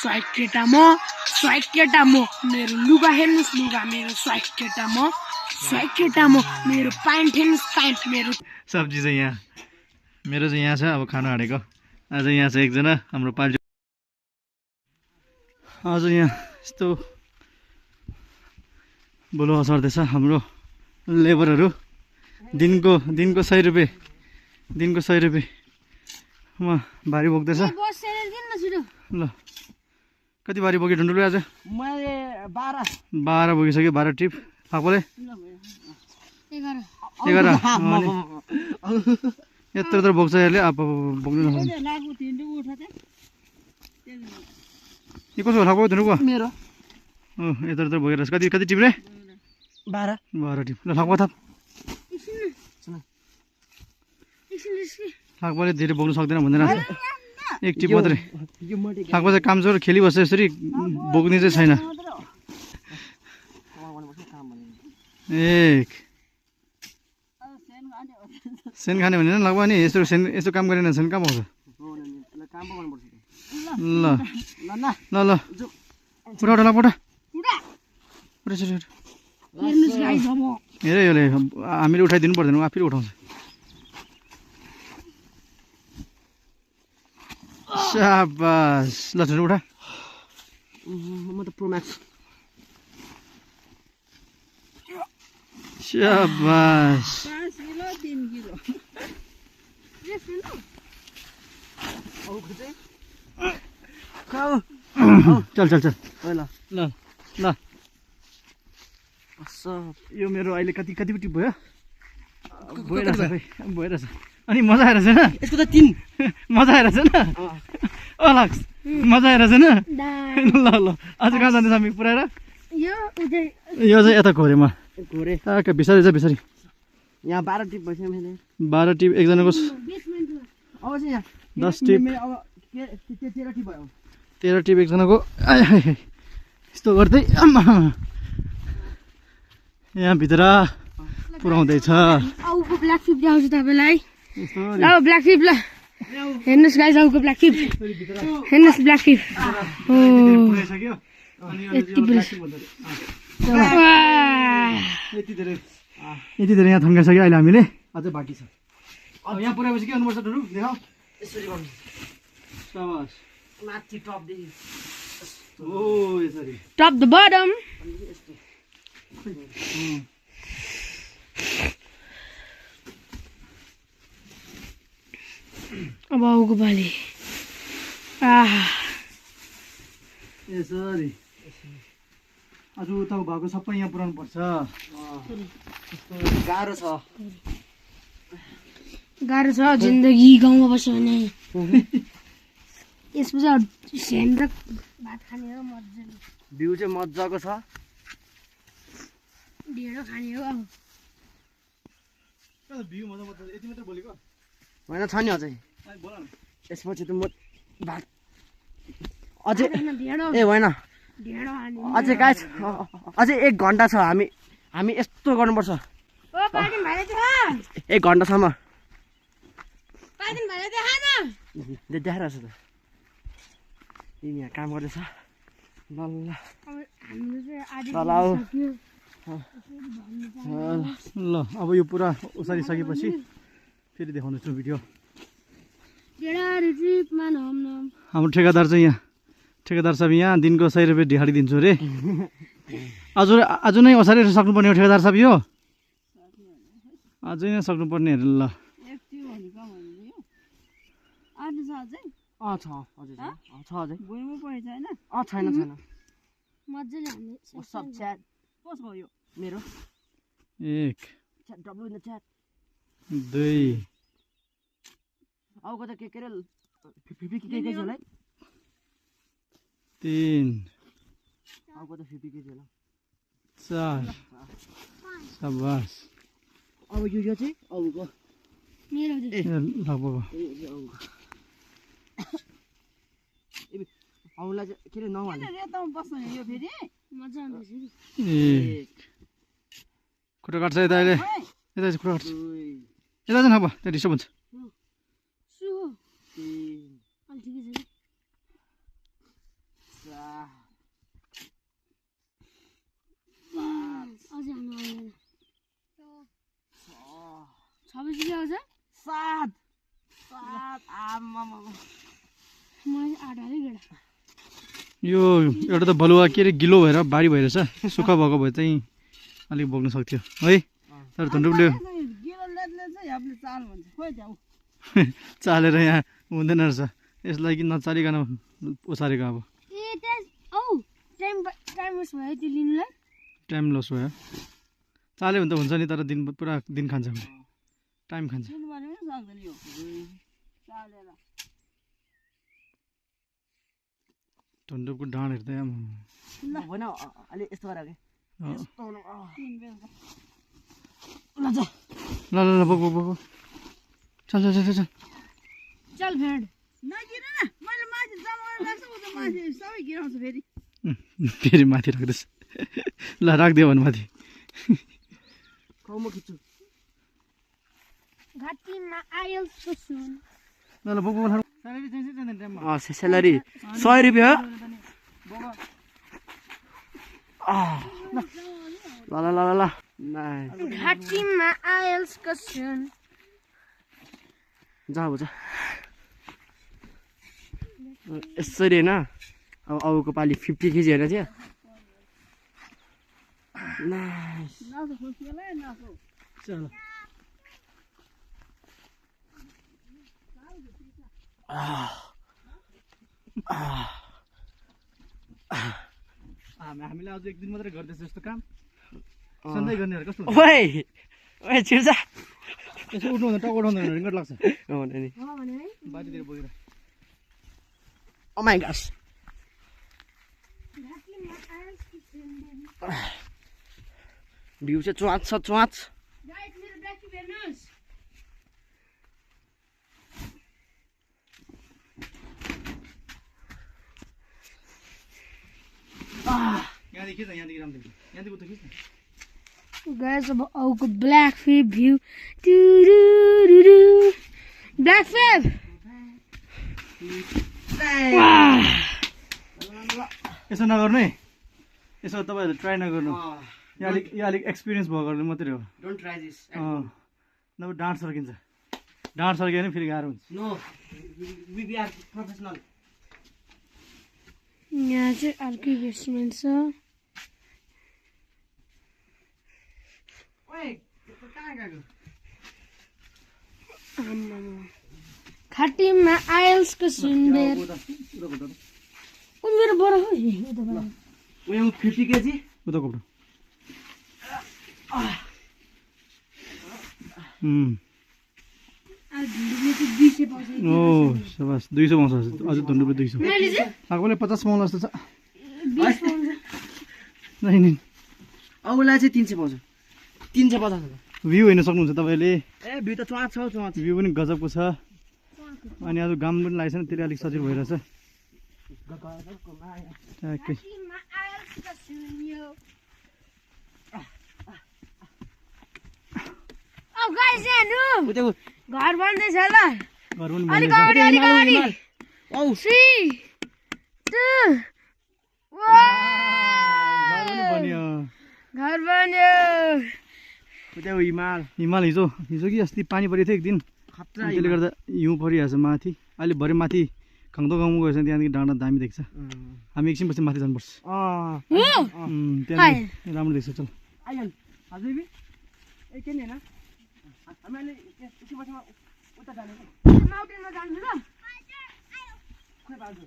स्वाइट केटा म मेरो लुगा हेर्नुस् लुगा मेरो स्वाइट केटा म मेरो प्यान्ट हेर्नुस् प्यान्ट मेरो सब्जी चाहिँ यहाँ मेरो चाहिँ यहाँ छ अब खाना हाडेको आज यहाँ छ एकजना हाम्रो पाल्जो आज यहाँ यस्तो बोलो सर्दैछ हाम्रो लेबरहरू दिनको 100 रुपियाँ उहाँ भारी बोक्दैछ ल कति भारी बोक्यो ढुन्डुले आज मैले 12 बोकिसक्यो 12 टिप आफूले 11 यत्रो बोक्छ यसले अब बोक्नु नसक्ने यो कसो होला धुनुको मेरो यत्रो बोकेर कति टिप रे 12 टिप ल थाक्पो थाप थाक्पाले धेरै बोक्नु सक्दैन भन्दैन एक टिप मात्रै थाक्पा चाहिँ कामचोर खेलिबस्छ यसरी बोक्ने चाहिँ छैन एक सेन खाने भनेर लाग्यो नि यस्तो काम गरेन सेन कहाँ पाउँछ ल उठा हेर यो हामीले उठाइदिनु पर्दैन आफै उठाउँछ शाबास ल छोटो उठा म त प्रो म्याक्स शाबास चल ल यो मेरो अहिले कति टिप भयो भइरहेछ अनि मजा आएर छैन यसको त 3 मजा आएर छैन अलक्स मजा आएर छैन ल आज कहाँ जाँदैछ हामी पुऱ्याएर यो चाहिँ यता घोरेमा बिस्तारै यहाँ 12 टिप भइसक्यो मैले 12 टिप एकजनाको 10 टिप 13 टिप भयो 13 टिप एकजनाको यस्तो गर्दै यहाँ भित्र पुऱ्याउँदैछ आउको ब्ल्याक फिप देखाउँछु तपाईलाई ल ब्ल्याक फिप ल हेर्नुस् गाइस आउको ब्ल्याक फिप हेर्नुस् ब्ल्याक फिप पुऱ्याइसक्यो अनि यति धेरै यहाँ थन्काइसक्यो अहिले हामीले अझै बाँकी छ अब यहाँ पुऱ्याएपछि के गर्नुपर्छ डुरु देखाऊ यसरी गर्नु शाबास माथि टप देखि ओ यसरी टप द बटम अब आउको बाली यसरी आज उता भएको सबै यहाँ पुऱ्याउनु पर्छ गाह्रो छ जिन्दगी गाउँमा बस्यो भने यसपछि सेन र भात खाने हो मजाले भ्यू चाहिँ मजाको छ ढेँडो खाने हो अब भ्यू मजा यति मात्रै बोलेको होइन छ नि अझै बोल न यसपछि त म भात अझै ढेँडो ए होइन ढेँडो खाने अझै गाइस अझै 1 घन्टा छ हामी यस्तो गर्नुपर्छ ओ पार्टिन भाइले देखा 1 घन्टासम्म पार्टिन भाइले देखा न देखाइरहेको छ त यहाँ काम गर्दैछ ल हाम्रो चाहिँ आदि ल अब यो पुरा उसारिसकेपछि फेरि देखाउँदैछु भिडियो हाम्रो ठेकेदार चाहिँ यहाँ ठेकेदार साहब यहाँ दिनको 100 रुपियाँ दिहाडी दिन्छु अरे आज नै ओसारेर सक्नुपर्ने हो ठेकेदार साहब यो अझै नै सक्नुपर्ने अरे ल छैन मजाले मेरो 1 डब्लु इन द च्याट 2 आउको त के रे फिफी के होला 3 आउको त फिफी के होला 4 शाबास अब यो चाहिँ आउको मेरो ए ल बाबा आउला के रे नहाले रेतामा बस्नु यो फेरि मजा आउँछ ए खुट्टा काट्छ यता अहिले यता चाहिँ खुट्टा काट्छ यता चाहिँ नभए त्यहाँ डिस्टर्ब हुन्छ यो एउटा त बलुवा के अरे गिलो भएर बाढी भइरहेछ सुक्खा भएको भए चाहिँ अलिक बोक्न सक्थ्यो है तर धुन्द्रुकले चालेर यहाँ हुँदैन रहेछ यसलाई कि नचालिकन ओसारेको अब टाइम लस भयो चाल्यो भने त हुन्छ नि तर दिन पुरा दिन खान्छ टाइम खान्छ धुन्द्रुकको डाँडहरू त यहाँ अलि यस्तो गर के ल ल ल बोक बोक बोक चल चल चल चल चल भेड फेरि माथि राख्दैछ ल राखिदियो भने माथि म खिच्छु घाटीमा आइल्सको सुन ल ल बोक बोक सेलेरी 100 रुपियाँ ल ल ल ल ल घाटीमा आइल्सको सुन जा अब जा यसरी होइन अब अबको पालि 50 केजी होइन थियो चल हामीले आज एक दिन मात्रै गर्दैछ यस्तो काम सधैँ गर्नेहरू कस्तो ओए ओए छिर्छ यसो उठ्नु भन्दा टक उठाउँदैन रिङ्गट लाग्छ नि बारीतिर बोकेर ओ माय गॉड भ्यू चाहिँ चुवाच छ चुवाच यहाँदेखि खिच्न यहाँदेखि राम्रो देखिन्छ यहाँदेखि उता खिच्न Guys, अब आउको ब्ल्याक फिप भ्यू ब्ल्याक फिप यसो नगर्नु है यसो तपाईँहरूले ट्राई नगर्नु यहाँ अलिक एक्सपिरियन्स भएकोहरूले मात्रै हो डोन्ट ट्राई दिस नभए डाँट सर्किन्छ डाँट सर्क्यो भने फेरि गाह्रो हुन्छ नो वी आर प्रोफेसनल यहाँ चाहिँ अर्कै बेसमेन्ट छ घाटीमा आइल्सको सुनबेर मेरो बडा हो उयो 50 केजी उता कोप्रो ओ सबास 200 पाउँछ अझ धुन्द्रुकले 200 आगोले 50 पाउला जस्तो छ नै नि अबलाई चाहिँ 300 पाउँछ 350 भ्यू हेर्न सक्नुहुन्छ तपाईँले ए भ्यू त चुवाच छ चुवाच भ्यू पनि गजबको छ अनि आज घाम पनि लागेको छैन त्यसले अलिक सजिलो भइरहेछ ट्याक्कै घर बन्दैछ ल घर पनि अलिक अगाडि अलिक अगाडि 3 2 बन्यो घर बन्यो त्यो हिमाल हिमाल हिजो कि अस्ति पानी परेको थियो एक दिन खतरा त्यसले गर्दा हिउँ परिरहेछ माथि अहिले भरे माथि खाङदो गाउँमा गएछ त्यहाँदेखि डाँडा दामी देख्छ हामी एकछिनपछि माथि जानुपर्छ त्यहाँदेखि राम्रो देख्छ चल आइयन हजुर बि ए के नि हैन हामीले यति बसमा उता जाने माउन्टेनमा जान्छु ल खोइ बाजु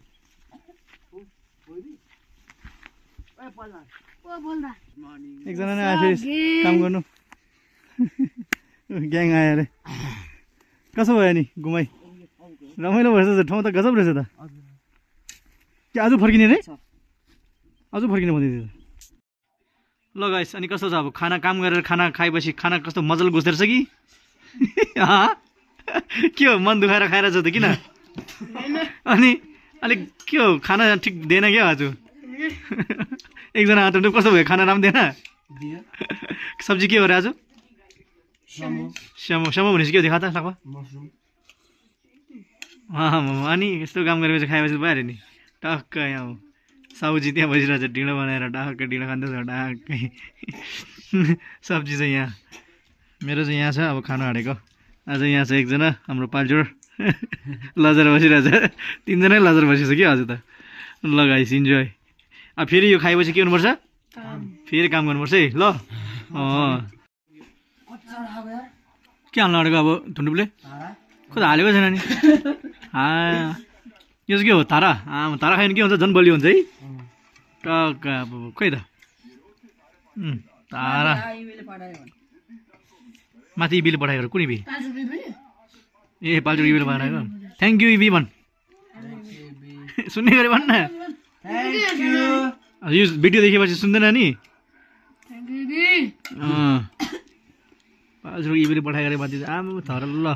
हो नि ए पल्ला ओ बोल्दा एकजना नै आयो फेरि काम गर्नु ग्याङ आयो अरे कसो भयो नि घुमाइ रमाइलो भएछ ठाउँ त गजब रहेछ त के आज फर्किने रे आज फर्किने भन्दै थियो ल गाइस अनि कस्तो छ अब खाना काम गरेर खाना खाएपछि खाना कस्तो मजाले घुस्दो रहेछ कि के हो मन दुखाएर खाएर छ त किन अनि अलिक के हो खाना ठिक दिएन क्या आज एकजना आँट कस्तो भयो खाना राम्रो दिएन सब्जी के हो र आज स्यामो स्यामो भनेपछि के हो देखा त लाग्छ अनि यस्तो काम गरेपछि खाएपछि भइहाल्यो नि टक्क यहाँ साउजी त्यहाँ बसिरहेको छ ढिँडो बनाएर टक्क ढिँडो खाँदैछ टक्कै सब्जी चाहिँ यहाँ मेरो चाहिँ यहाँ छ अब खाना हालेको आज यहाँ छ एकजना हाम्रो पाल्जोर लजर बसिरहेछ 3 जनै लजर बसिसक्यो आज त ल गाइस इन्जोय अब फेरि यो खाएपछि के गर्नुपर्छ फेरि काम गर्नुपर्छ है ल के हाल्नु अडेको अब धुन्डुपले खोइ हालेको छैन नि यो चाहिँ के हो तारा तारा खायो भने के हुन्छ झन् बलियो हुन्छ है टक्क अब खोइ त तारा माथि इबीले पठाएको कुन इबी ए पाल्चो इबीले पठाएको थ्याङ्क यू इबी भन् सुन्ने गरे भन् न यो भिडियो देखेपछि सुन्दैन नि पाल्चो इबीले पठाएको अरे माथि आमा थर ल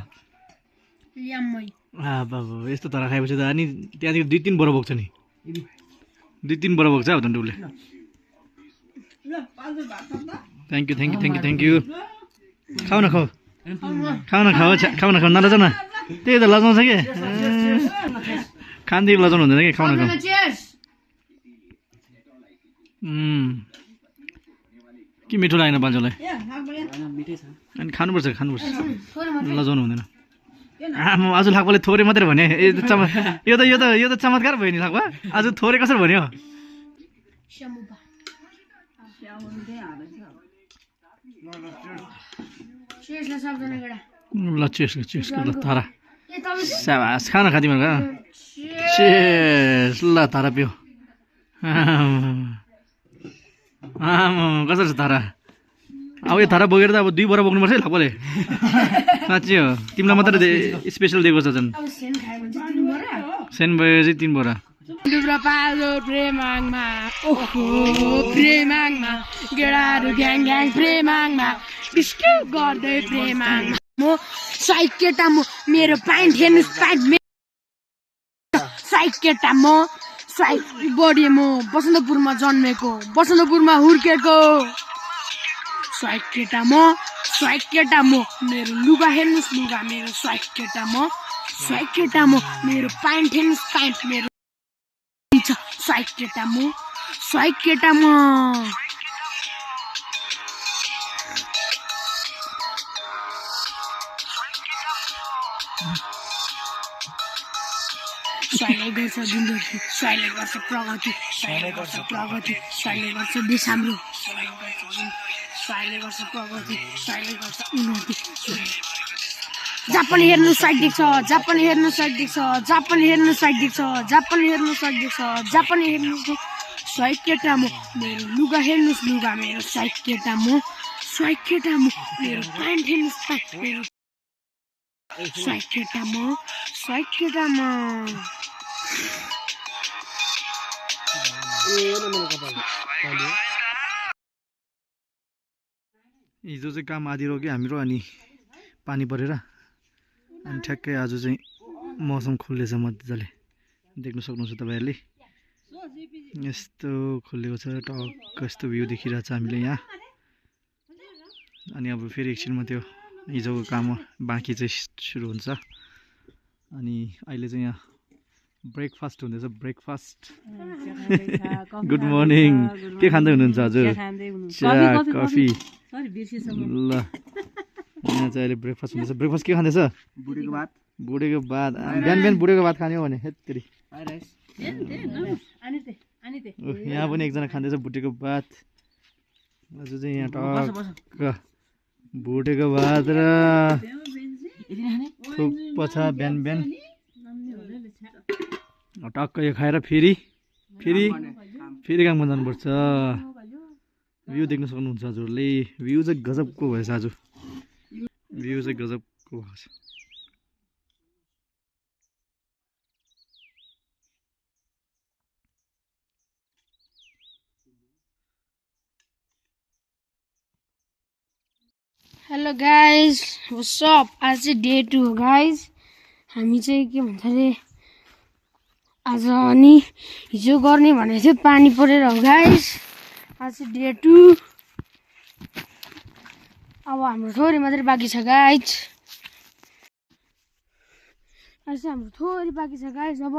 बाबा यस्तो तर खाएपछि त अनि त्यहाँदेखि 2-3 बोरा बोक्छ नि 2-3 बोरा बोक्छ अब धन्डुले थ्याङ्क यू खाऊ न खाऊ नलजाउ न त्यही त लजाउँछ कि खानदेखि लजाउनु हुँदैन कि खाऊ न के मिठो लागेन पाल्चोलाई अनि खानुपर्छ लजाउनु हुँदैन आज लाग्पाले थोरै मात्रै भने यो त चमत्कार भयो नि लाग्पा आज थोरै कसरी भन्यो ल चेस ल तारा साबास खान खा तिम्रो चेस ल तारा पियो कसरी छ तारा अब यो तारा बोकेर त अब 2 बोरा बोक्नुपर्छ है लाग्पाले साँच्चै हो तिमीलाई मात्रै स्पेसल दिएको छ झन् सेन भयो चाहिँ 3 बोरा प्रेमाङमा ओहो प्रेमाङमा गेडाहरू ग्याङ प्रेमाङमा बिस्क्यु गर्दै प्रेमाङमा म साइक केटा म मेरो प्यान्ट हेर्नुहोस् प्यान्ट साइक केटा म साइक बढी म बसन्तपुरमा जन्मेको बसन्तपुरमा हुर्केको साइक केटा म मेरो लुगा हेर्नुहोस् लुगा मेरो साइक केटा म मेरो प्यान्ट हेर्नुहोस् प्यान्ट मेरो साइक केटा म स्वाइले गर्छ जिन्दगी स्वाइले गर्छ प्रगति स्वाइले गर्छ देश हाम्रो स्वाइले गर्छ प्रगति स्वाइले गर्छ उन्नति जहाँ पनि हेर्नु साइड देख्छ साइड केटा म मेरो लुगा हेर्नुहोस् लुगा मेरो साइड केटा म मेरो प्यान्ट हेर्नुहोस् प्यान्ट मेरो साइड केटा म हिजो चाहिँ काम आदि रोक्यो हाम्रो अनि पानी परेर अनि ठ्याक्कै आज चाहिँ मौसम खुल्लेछ मजाले देख्न सक्नुहुन्छ तपाईँहरूले यस्तो खुलेको छ टक्क यस्तो भ्यू देखिरहेछ हामीले यहाँ अनि अब फेरि एकछिनमा त्यो हिजोको काम बाँकी चाहिँ सुरु हुन्छ अनि अहिले चाहिँ यहाँ ब्रेकफास्ट हुँदैछ ब्रेकफास्ट गुड मर्निङ के खाँदै हुनुहुन्छ हजुर चिया कफी ल यहाँ चाहिँ अहिले ब्रेकफास्ट हुँदैछ ब्रेकफास्ट के खाँदैछ बुढेको भात बिहान बुढेको भात खाने हो भने हेत्तेरी यहाँ पनि एकजना खाँदैछ बुढेको भात आज चाहिँ यहाँ टक्क बुढेको भात र थुक्पा छ बिहान टक्क यो खाएर फेरि काममा जानुपर्छ भ्यू देख्न सक्नुहुन्छ हजुरले भ्यू चाहिँ गजबको भएछ आज भ्यू चाहिँ गजबको भएको छ हेलो गाइज व्हाट्स अप आज चाहिँ डे 2 हो गाइज हामी चाहिँ के भन्छ अरे आज अनि हिजो गर्ने भनेको थियो पानी परेर हो गाइज आज चाहिँ डे 2 अब हाम्रो थोरै मात्रै बाँकी छ गाइज आज चाहिँ हाम्रो थोरै बाँकी छ गाइज अब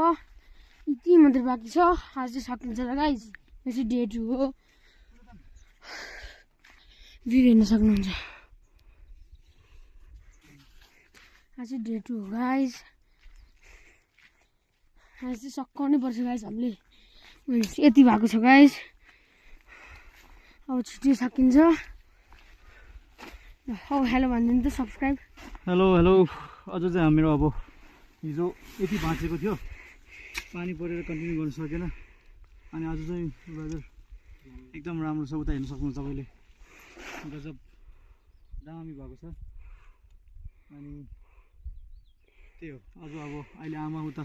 यति मात्रै बाँकी छ आज चाहिँ सकिन्छ र गाइज यो चाहिँ डे 2 हो भ्यू हेर्न सक्नुहुन्छ आज चाहिँ डे 2 हो गाइज आज चाहिँ सकाउनै पर्छ गाइज हामीले यति भएको छ गाइस अब छिटो सकिन्छ हौ हेलो भनिदिनु त सब्सक्राइब हेलो हेलो अझ चाहिँ हाम्रो अब हिजो यति बाँचेको थियो पानी परेर कन्टिन्यू गर्न सकेन अनि आज चाहिँ वेदर एकदम राम्रो छ उता हेर्न सक्नुहुन्छ तपाईँले गजब दामी भएको छ अनि त्यही हो आज अब अहिले आमा उता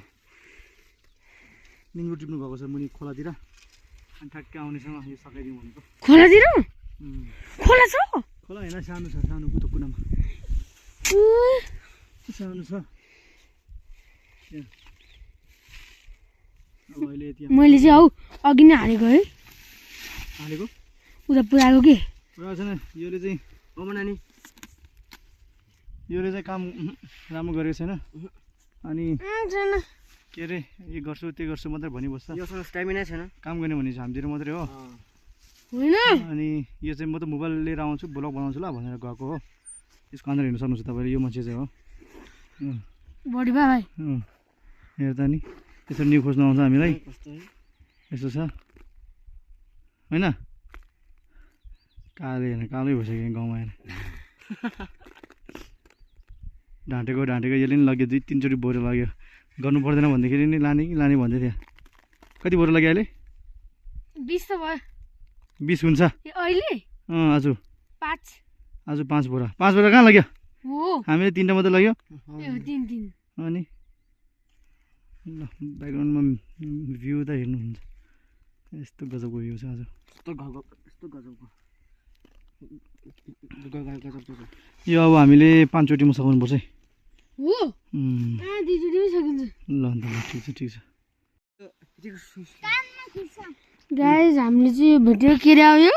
निङ्गो टिप्नु भएको छ मुनि खोलातिर अनि ठ्याक्कै आउनेसँग यो सकाइदिउँ भनेको खोलातिर खोला छ खोला होइन सानो छ सानो कुतो कुनामा सानो छ अब अहिले यति मैले चाहिँ हौ अघि नै हालेको है हालेको उता पुऱ्याएको के पुरा छैन योले चाहिँ हो नानी योले चाहिँ काम राम्रो गरेको छैन अनि छैन के अरे यो गर्छु त्यो गर्छु मात्रै भनिबस्छ योसँग स्ट्यामिना छैन काम गर्ने भने चाहिँ हामीतिर मात्रै हो होइन अनि यो चाहिँ म त मोबाइल लिएर आउँछु ब्लग बनाउँछु ल भनेर गएको हो यसको अनुहार हेर्नु सक्नुहुन्छ तपाईँले यो मान्छे चाहिँ हो बडी भाइ हेर्दा नि यसरी न्यु खोज्नु आउँछ हामीलाई यस्तो छ होइन कालै होइन कालै भइसक्यो गाउँमा आएर ढाँटेको यसले नि लग्यो 2-3 चोटि बोरो लाग्यो गर्नु पर्दैन भन्दाखेरि नि लाने कि लाने भन्दै थियो कति बोरो लाग्यो अहिले 20 त भयो 20 हुन्छ अहिले आज 5 आज 5 बोरा कहाँ लाग्यो हो हामीले 3टा मात्रै लाग्यो ए 3 अनि ल ब्याकग्राउन्डमा भ्यू त हेर्नुहुन्छ यस्तो गजबको भ्यू छ आज यो अब हामीले 5 चोटि मुसाउनुपर्छ है हो 2 चोटि सकिन्छ ल अन्त ल ठिक छ गाइस हामीले चाहिँ भिडियो के रे आयो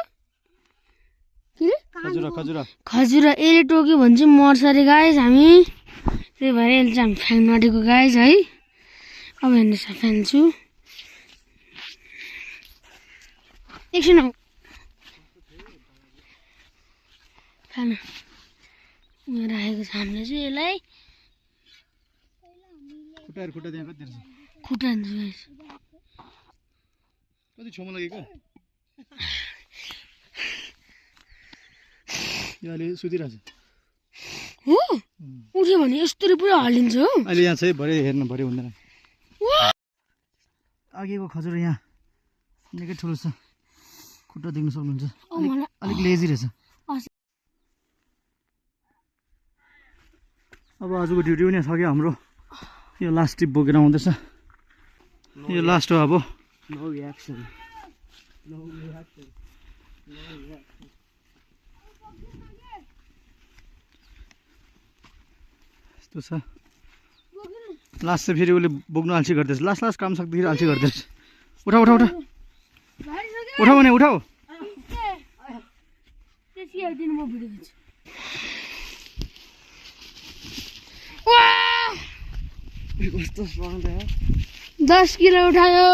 खजुरा यसले टोक्यो भने चाहिँ मर्छ अरे गाइस हामी त्यही भएर यसले चाहिँ हामी फ्यान नटेको गाइस है अब हेर्नुहोस् फ्यान्छु एकछिन फ्यान यहाँ राखेको छ हामीले चाहिँ यसलाई खुट्टा त्यहाँ कति रहेछ खुट्टा हान्छ गाइस कति छेउमा लागेको यो अहिले सुतिरहेछ हो उठ्यो भने यस्तरी पुरा हल्लिन्छ हो अहिले यहाँ चाहिँ भरे हेर्नु भरे हुँदैन अघिको खजुर यहाँ निकै ठुलो छ खुट्टा देख्न सक्नुहुन्छ अलिक लेजी रहेछ अब आजको ड्युटी पनि सक्यो हाम्रो यो लास्ट टिप बोकेर आउँदैछ यो लास्ट हो अब नो रियाक्सन यस्तो छ लास्ट चाहिँ फेरि उसले बोक्नु अल्छी गर्दैछ लास्ट काम सक्दाखेरि अल्छी गर्दैछ उठाऊ भने उठाऊ कस्तो स्ट्रङ छ 10 किलो उठायो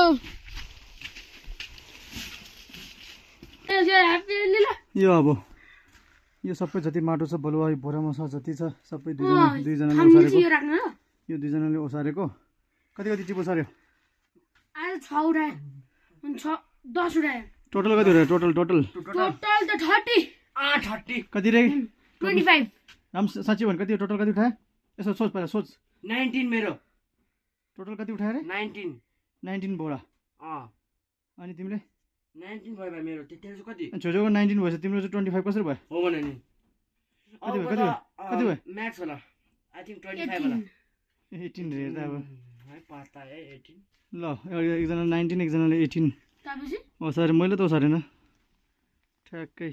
यो अब यो सबै जति माटो छ बलुवा बोरामा छ जति छ सबै दुईजनाले ओसारेको यो दुईजनाले ओसारेको कति टिप ओसार्यो आज 6 उठायो 10 उठायो टोटल कति उठायो टोटल त 30 कति रे 25 साँच्ची भने कति टोटल कति उठायो यसो सोच पहिला सोच 19 मेरो टोटल कति उठायो रे 19 बोरा अनि तिमीले 19 भयो भाइ मेरो तेरो कति छोजोको 19 भएछ तिम्रो चाहिँ 25 कसरी भयो हो भने नि कति भयो म्याक्स होला आई थिंक 25 होला 18 रे त अब है पाता है 18 ल एकजना 19 एकजनाले 18 तापछि ओ सर मैले त ओसारेन ठ्याक्कै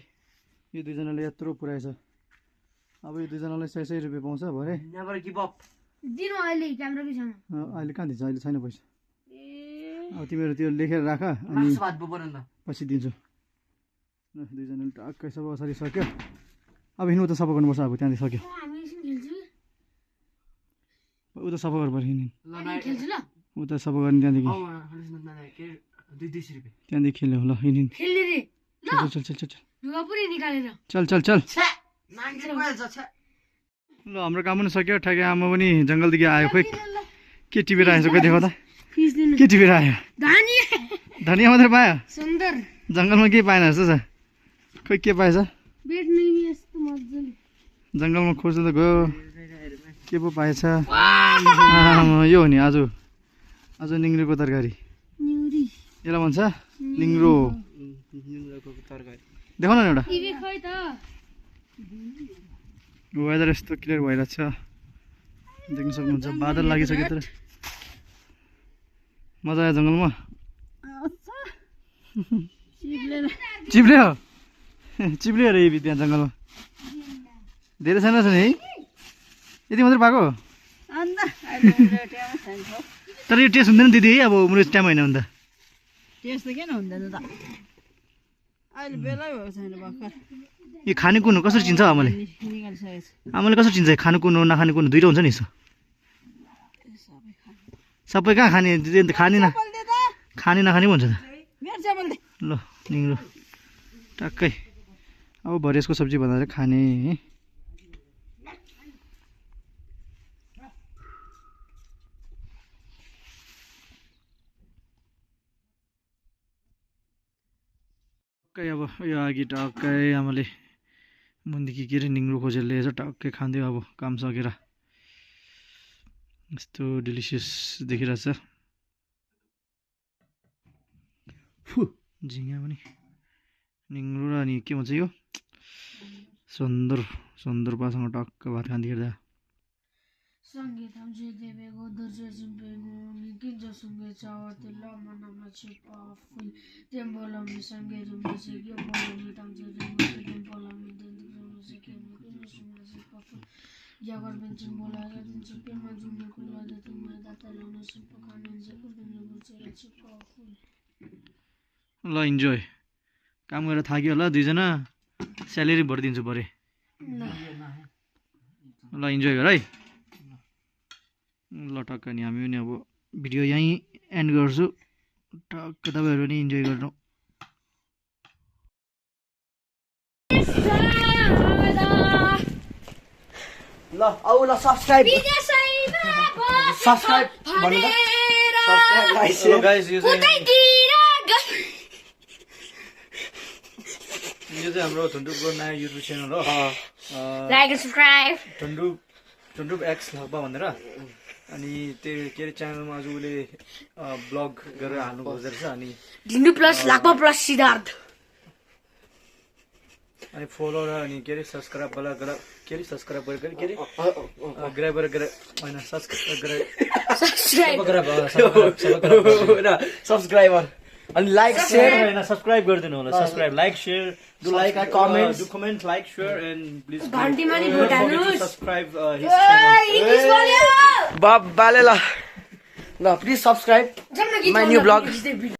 यो दुईजनाले यत्रो पुऱ्याएछ अब यो दुईजनालाई 100 रुपैयाँ पाउँछ भरे नेभर गिभ अप दिनु अहिले क्यामेरा के छैन अहिले कहाँ दिन्छ अहिले छैन पैसा अब तिमीहरू त्यो लेखेर राख अनि पछि दिन्छु ल दुईजनाले टक्कै सब असरी सक्यो अब हिँड्नु त सफा गर्नुपर्छ अब त्यहाँदेखि सक्यो उता सफा गर्नुपर्छ हिँड्नु उता सफा गर्ने त्यहाँदेखि त्यहाँदेखि खेल्यो ल हिँड्नु चल ल हाम्रो काम पनि सक्यो ठ्याक्कै आमा पनि जङ्गलदेखि आयो खोइ के टिपेर आएछ खोइ देखो त के टिपेर आयो धनियाँ मात्रै पायो सुन्दर जङ्गलमा केही पाएन जस्तो छ खोइ के पाएछ भेट्ने नि यस्तो मजाले जङ्गलमा खोज्नु त गयो के पो पाएछ यो हो नि आज निङ्ग्रोको तरकारी न्युरी यसलाई भन्छ निङ्ग्रो देखाउन न एउटा टिभी खै त वेदर यस्तो क्लियर भइरहेको छ देख्न सक्नुहुन्छ बादल लागिसक्यो तर मजा आयो जङ्गलमा चिप्ल्यो चिप्ल्यो अरे त्यहाँ जङ्गलमा धेरै छैन छ नि है यति मात्रै पाएको तर यो टेस्ट हुँदैन दिदी है अब उम्रो टाइम होइन भने त टेस्ट त किन हुँदैन त अहिले बेलै भएको छैन भर्खर यो खाने कुन हो कसरी चिन्छ आमाले निकालिसकेको छ आमाले कसरी चिन्छ खानु कुन हो नखाने कुन दुइटा हुन्छ नि यसो सबै कहाँ खाने खाने खाने नखाने भन्छ त मेरो चामल दे ल निङ्ग्रो टक्कै अब भरे यसको सब्जी बनाएर खाने टक्कै अब यो अघि टक्कै आमाले मुनिदेखि के अरे निङ्ग्रो खोजेर ल्याएछ टक्कै खाँदै अब काम सकेर यस्तो डिलिसियस देखिरहेछ झिङ्गा पनि निङ्ग्रो र अनि के भन्छ यो सन्दर्पसँग टक्क भात खाँदाखेरि त सङ्गीत आमचे देवेको दर्जा चिम्पेको निकिन्छ सुङ्गे चावते लमनमा छिपा फुल तेम बोलाउने सँगै रुम्ने सिक्यो बोलाउने टाम्चे रुम्ने तेम बोलाउने देन्दिक रुम्ने सिक्यो निकिन्छ सुङ्गे छिपा फुल यागर बेन्चिन बोलाएर दिन्छ पेमा जुम्ने खुल्ला देते मैले दाता लाउने सिप्पा खाने चाहिँ उर्किने बुझेर छिपा फुल ल इन्जोय काम गरेर थाक्यो होला दुईजना स्यालेरी भरिदिन्छु परे ल इन्जोय गर है ल टक्क नि हामी पनि अब भिडियो यहीँ एन्ड गर्छु टक्क तपाईँहरू पनि इन्जोय गर्नु ल आउ ल सब्स्क्राइब सब्स्क्राइब भन्नु त सब्स्क्राइब गाइस हेलो गाइस यो चाहिँ हाम्रो ठुन्डुपको नयाँ युट्युब च्यानल हो like and subscribe Thundup x Lakpa भनेर अनि त्यो के अरे च्यानलमा आज उसले ब्लग गरेर हाल्नु खोजेको रहेछ अनि ढिन्डु प्लस लाक्पा प्लस सिद्धार्थ अनि फलो र अनि के अरे सब्सक्राइब के अरे सब्सक्राइब गरेर के अरे ग्राइबर गरेर होइन सब्सक्राइबर अनि लाइक शेयर होइन सब्सक्राइब गरिदिनु होला subscribe like share do like comment do comment like share and please घन्टीमा नि भोटानुस् सब्सक्राइब इंग्लिश बोल्यो बाले ल please subscribe my new blog